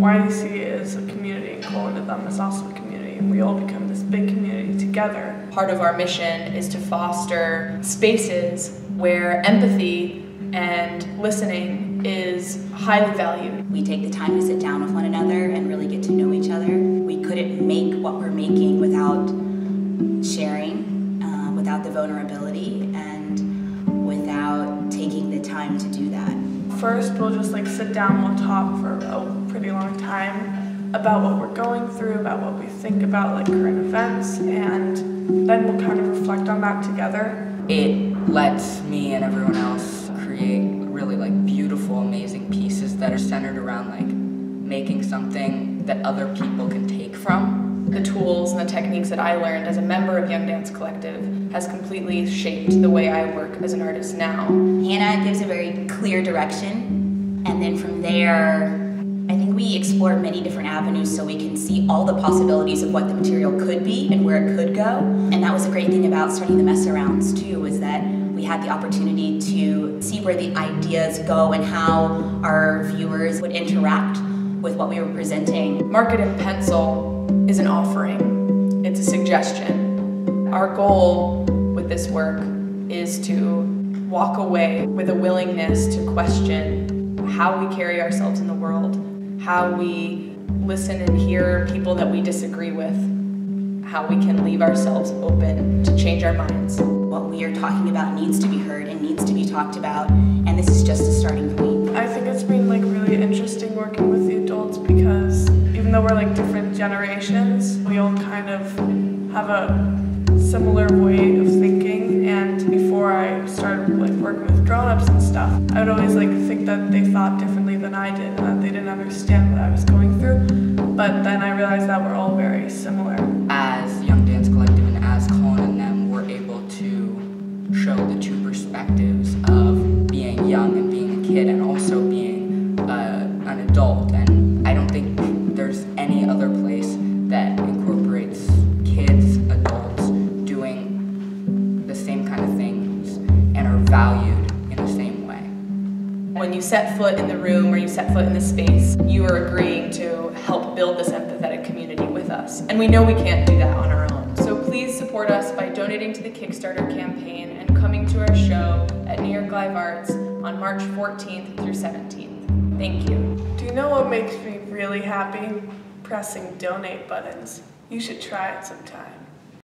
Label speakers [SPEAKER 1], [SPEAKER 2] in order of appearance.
[SPEAKER 1] YDC is a community, and cullen+them is also a community, and we all become this big community together.
[SPEAKER 2] Part of our mission is to foster spaces where empathy and listening is highly valued.
[SPEAKER 3] We take the time to sit down with one another and really get to know each other. We couldn't make what we're making without sharing, without the vulnerability, and without taking the time to do that.
[SPEAKER 1] First, we'll just sit down, we'll talk for a pretty long time about what we're going through, about what we think about current events, and then we'll kind of reflect on that together.
[SPEAKER 4] It lets me and everyone else create really beautiful, amazing pieces that are centered around making something that other people can take from.
[SPEAKER 2] The tools and the techniques that I learned as a member of Young Dance Collective has completely shaped the way I work as an artist now.
[SPEAKER 3] Hannah gives a very clear direction, and then from there, I think we explore many different avenues so we can see all the possibilities of what the material could be and where it could go. And that was the great thing about starting the mess arounds too, was that we had the opportunity to see where the ideas go and how our viewers would interact with what we were presenting.
[SPEAKER 2] Mark it in pencil is an offering. It's a suggestion. Our goal with this work is to walk away with a willingness to question how we carry ourselves in the world, how we listen and hear people that we disagree with, how we can leave ourselves open to change our minds.
[SPEAKER 3] What we are talking about needs to be heard and needs to be talked about, and this is just a starting point.
[SPEAKER 1] I think it's been really interesting working with the adults, because even though we're different generations, we all kind of have a similar way of thinking. And before I started working with grown-ups and stuff, I would always think that they thought differently than I did and that they didn't understand what I was going through. But then I realized that we're all very similar.
[SPEAKER 4] As Young Dance Collective and as cullen+them, we're able to show the two perspectives of being young and being a kid, and also being an adult. And I don't think there's any other place that incorporates kids, adults, doing the same kind of things and are valued in the same way.
[SPEAKER 2] When you set foot in the room or you set foot in the space, you are agreeing to help build this empathetic community with us. And we know we can't do that on our own. So please support us by donating to the Kickstarter campaign and coming to our show at New York Live Arts on March 14th through 17th. Thank you.
[SPEAKER 1] Do you know what makes me really happy? Pressing donate buttons. You should try it sometime.